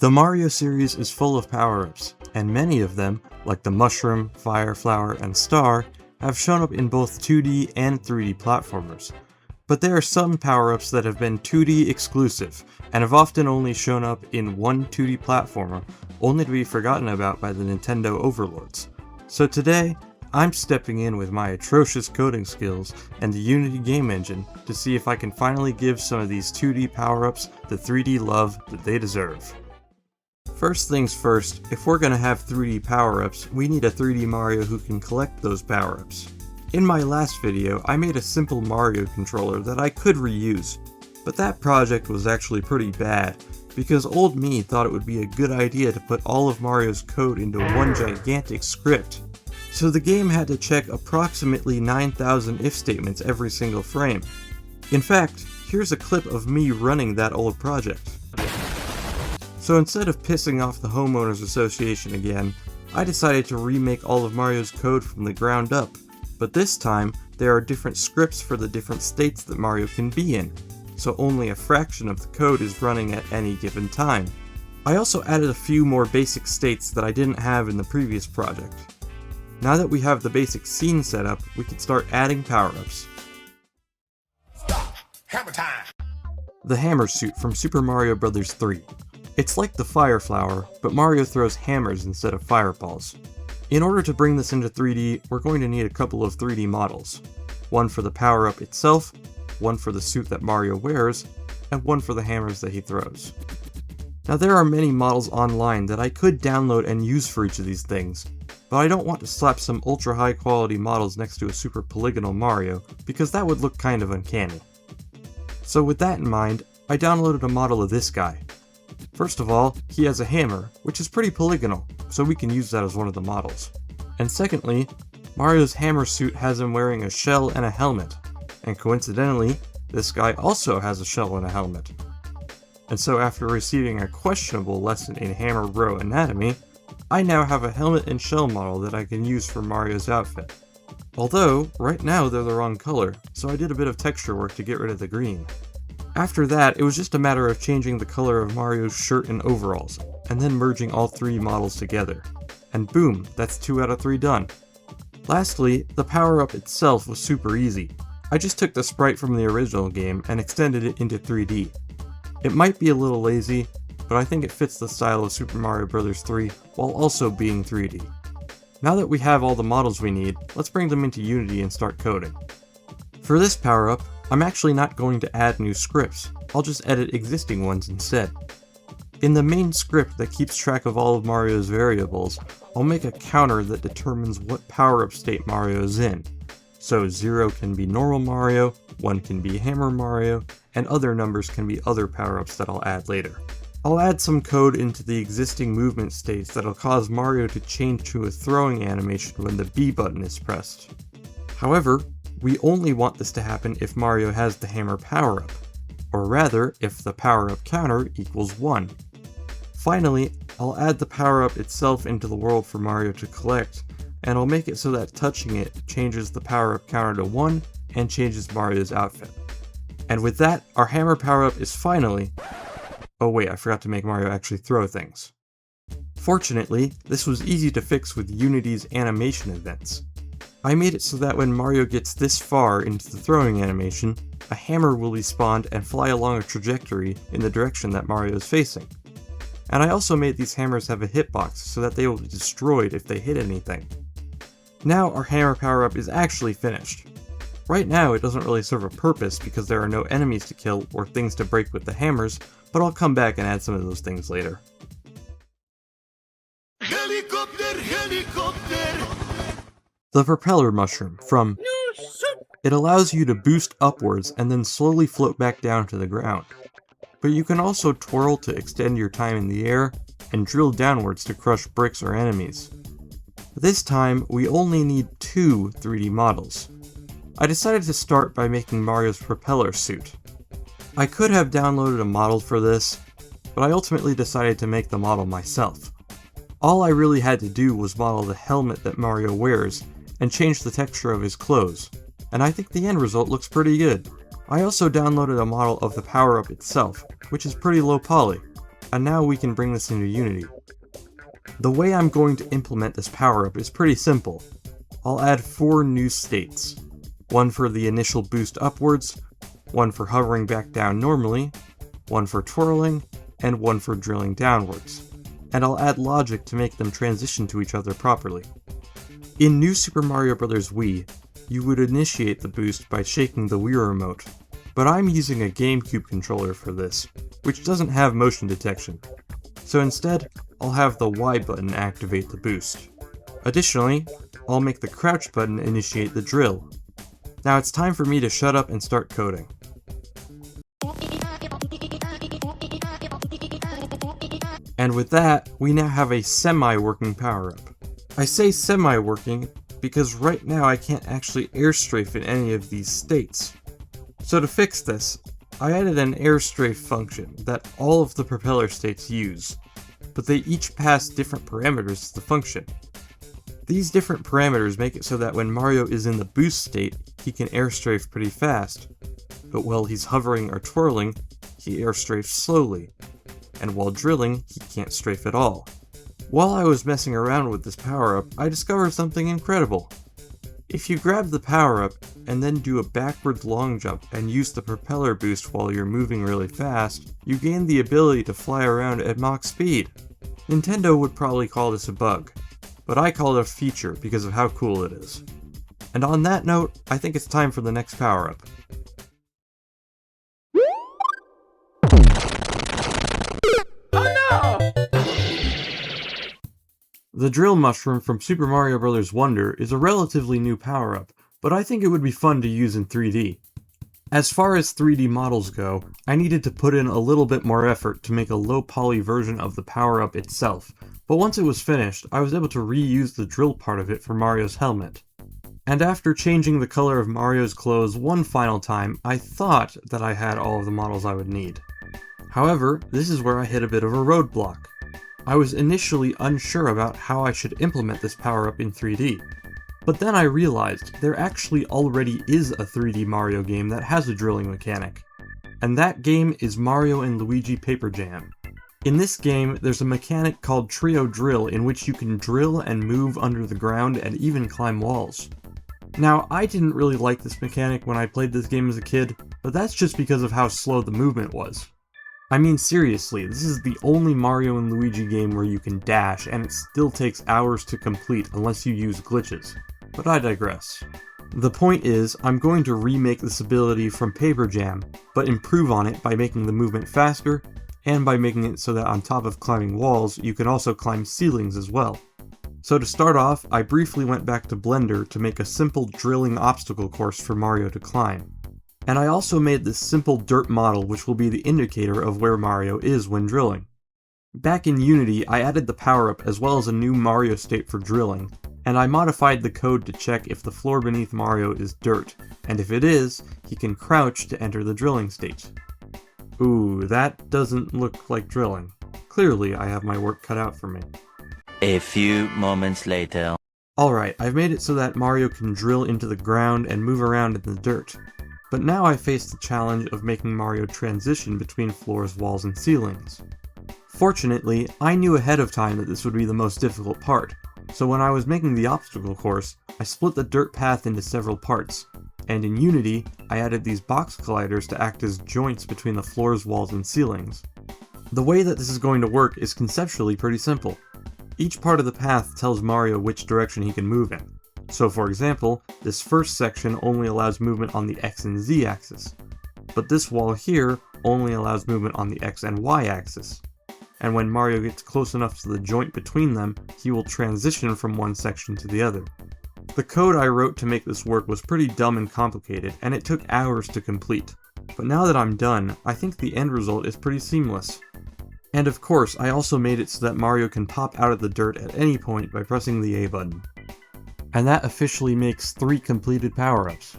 The Mario series is full of power-ups, and many of them, like the Mushroom, Fire, Flower, and Star, have shown up in both 2D and 3D platformers. But there are some power-ups that have been 2D exclusive, and have often only shown up in one 2D platformer, only to be forgotten about by the Nintendo overlords. So today, I'm stepping in with my atrocious coding skills and the Unity game engine to see if I can finally give some of these 2D power-ups the 3D love that they deserve. First things first, if we're gonna have 3D power-ups, we need a 3D Mario who can collect those power-ups. In my last video, I made a simple Mario controller that I could reuse, but that project was actually pretty bad, because old me thought it would be a good idea to put all of Mario's code into one gigantic script. So the game had to check approximately 9,000 if statements every single frame. In fact, here's a clip of me running that old project. So instead of pissing off the Homeowners Association again, I decided to remake all of Mario's code from the ground up, but this time there are different scripts for the different states that Mario can be in, so only a fraction of the code is running at any given time. I also added a few more basic states that I didn't have in the previous project. Now that we have the basic scene set up, we can start adding power-ups. Stop! Hammer time! The hammer suit from Super Mario Bros. 3. It's like the Fire Flower, but Mario throws hammers instead of fireballs. In order to bring this into 3D, we're going to need a couple of 3D models. One for the power-up itself, one for the suit that Mario wears, and one for the hammers that he throws. Now there are many models online that I could download and use for each of these things, but I don't want to slap some ultra high quality models next to a super polygonal Mario, because that would look kind of uncanny. So with that in mind, I downloaded a model of this guy. First of all, he has a hammer, which is pretty polygonal, so we can use that as one of the models. And secondly, Mario's hammer suit has him wearing a shell and a helmet, and coincidentally, this guy also has a shell and a helmet. And so after receiving a questionable lesson in Hammer Bro anatomy, I now have a helmet and shell model that I can use for Mario's outfit. Although, right now they're the wrong color, so I did a bit of texture work to get rid of the green. After that, it was just a matter of changing the color of Mario's shirt and overalls, and then merging all three models together. And boom, that's 2 out of 3 done. Lastly, the power-up itself was super easy. I just took the sprite from the original game and extended it into 3D. It might be a little lazy, but I think it fits the style of Super Mario Bros. 3 while also being 3D. Now that we have all the models we need, let's bring them into Unity and start coding. For this power-up, I'm actually not going to add new scripts, I'll just edit existing ones instead. In the main script that keeps track of all of Mario's variables, I'll make a counter that determines what power-up state Mario is in. So 0 can be normal Mario, 1 can be Hammer Mario, and other numbers can be other power-ups that I'll add later. I'll add some code into the existing movement states that'll cause Mario to change to a throwing animation when the B button is pressed. However, we only want this to happen if Mario has the hammer power-up, or rather, if the power-up counter equals 1. Finally, I'll add the power-up itself into the world for Mario to collect, and I'll make it so that touching it changes the power-up counter to 1 and changes Mario's outfit. And with that, our hammer power-up is finally... Oh wait, I forgot to make Mario actually throw things. Fortunately, this was easy to fix with Unity's animation events. I made it so that when Mario gets this far into the throwing animation, a hammer will be spawned and fly along a trajectory in the direction that Mario is facing. And I also made these hammers have a hitbox so that they will be destroyed if they hit anything. Now our hammer power-up is actually finished. Right now it doesn't really serve a purpose because there are no enemies to kill or things to break with the hammers, but I'll come back and add some of those things later. Helicopter, helicopter! The Propeller Mushroom from... It allows you to boost upwards and then slowly float back down to the ground. But you can also twirl to extend your time in the air, and drill downwards to crush bricks or enemies. This time, we only need 2 3D models. I decided to start by making Mario's propeller suit. I could have downloaded a model for this, but I ultimately decided to make the model myself. All I really had to do was model the helmet that Mario wears, and change the texture of his clothes, and I think the end result looks pretty good. I also downloaded a model of the power-up itself, which is pretty low poly. and now we can bring this into Unity. The way I'm going to implement this power-up is pretty simple. I'll add 4 new states. One for the initial boost upwards, one for hovering back down normally, one for twirling, and one for drilling downwards. And I'll add logic to make them transition to each other properly. In New Super Mario Bros. Wii, you would initiate the boost by shaking the Wii remote, but I'm using a GameCube controller for this, which doesn't have motion detection. So instead, I'll have the Y button activate the boost. Additionally, I'll make the crouch button initiate the drill. Now it's time for me to shut up and start coding. And with that, we now have a semi-working power-up. I say semi-working because right now I can't actually airstrafe in any of these states. So to fix this, I added an airstrafe function that all of the propeller states use, but they each pass different parameters to the function. These different parameters make it so that when Mario is in the boost state, he can airstrafe pretty fast, but while he's hovering or twirling, he airstrafes slowly, and while drilling, he can't strafe at all. While I was messing around with this power-up, I discovered something incredible. If you grab the power-up and then do a backwards long jump and use the propeller boost while you're moving really fast, you gain the ability to fly around at Mach speed. Nintendo would probably call this a bug, but I call it a feature because of how cool it is. And on that note, I think it's time for the next power-up. The Drill Mushroom from Super Mario Bros. Wonder is a relatively new power-up, but I think it would be fun to use in 3D. As far as 3D models go, I needed to put in a little bit more effort to make a low-poly version of the power-up itself, but once it was finished, I was able to reuse the drill part of it for Mario's helmet. And after changing the color of Mario's clothes one final time, I thought that I had all of the models I would need. However, this is where I hit a bit of a roadblock. I was initially unsure about how I should implement this power-up in 3D. But then I realized there actually already is a 3D Mario game that has a drilling mechanic. And that game is Mario & Luigi Paper Jam. In this game, there's a mechanic called Trio Drill in which you can drill and move under the ground and even climb walls. Now, I didn't really like this mechanic when I played this game as a kid, but that's just because of how slow the movement was. I mean seriously, this is the only Mario & Luigi game where you can dash, and it still takes hours to complete unless you use glitches. But I digress. The point is, I'm going to remake this ability from Paper Jam, but improve on it by making the movement faster, and by making it so that on top of climbing walls, you can also climb ceilings as well. So to start off, I briefly went back to Blender to make a simple drilling obstacle course for Mario to climb. And I also made this simple dirt model which will be the indicator of where Mario is when drilling. Back in Unity, I added the power-up as well as a new Mario state for drilling, and I modified the code to check if the floor beneath Mario is dirt, and if it is, he can crouch to enter the drilling state. Ooh, that doesn't look like drilling. Clearly, I have my work cut out for me. A few moments later. Alright, I've made it so that Mario can drill into the ground and move around in the dirt. But now I face the challenge of making Mario transition between floors, walls, and ceilings. Fortunately, I knew ahead of time that this would be the most difficult part, so when I was making the obstacle course, I split the dirt path into several parts, and in Unity, I added these box colliders to act as joints between the floors, walls, and ceilings. The way that this is going to work is conceptually pretty simple. Each part of the path tells Mario which direction he can move in. So for example, this first section only allows movement on the X and Z axis, but this wall here only allows movement on the X and Y axis. And when Mario gets close enough to the joint between them, he will transition from one section to the other. The code I wrote to make this work was pretty dumb and complicated, and it took hours to complete. But now that I'm done, I think the end result is pretty seamless. And of course, I also made it so that Mario can pop out of the dirt at any point by pressing the A button. And that officially makes 3 completed power-ups.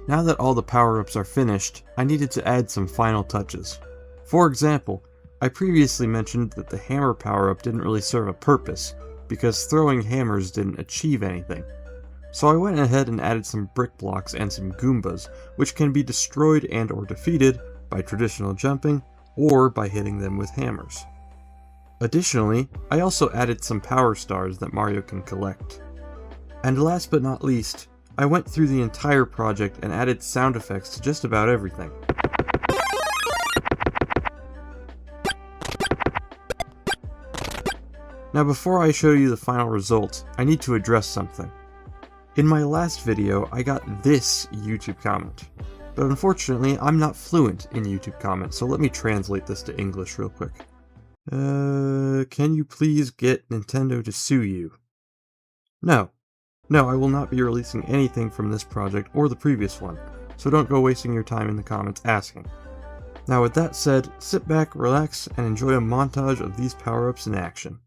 Now that all the power-ups are finished, I needed to add some final touches. For example, I previously mentioned that the hammer power-up didn't really serve a purpose, because throwing hammers didn't achieve anything. So I went ahead and added some brick blocks and some Goombas, which can be destroyed and or defeated by traditional jumping, or by hitting them with hammers. Additionally, I also added some power stars that Mario can collect. And last but not least, I went through the entire project and added sound effects to just about everything. Now before I show you the final result, I need to address something. In my last video, I got this YouTube comment, but unfortunately I'm not fluent in YouTube comments, so let me translate this to English real quick. Can you please get Nintendo to sue you? No, I will not be releasing anything from this project or the previous one, so don't go wasting your time in the comments asking. Now with that said, sit back, relax, and enjoy a montage of these power-ups in action.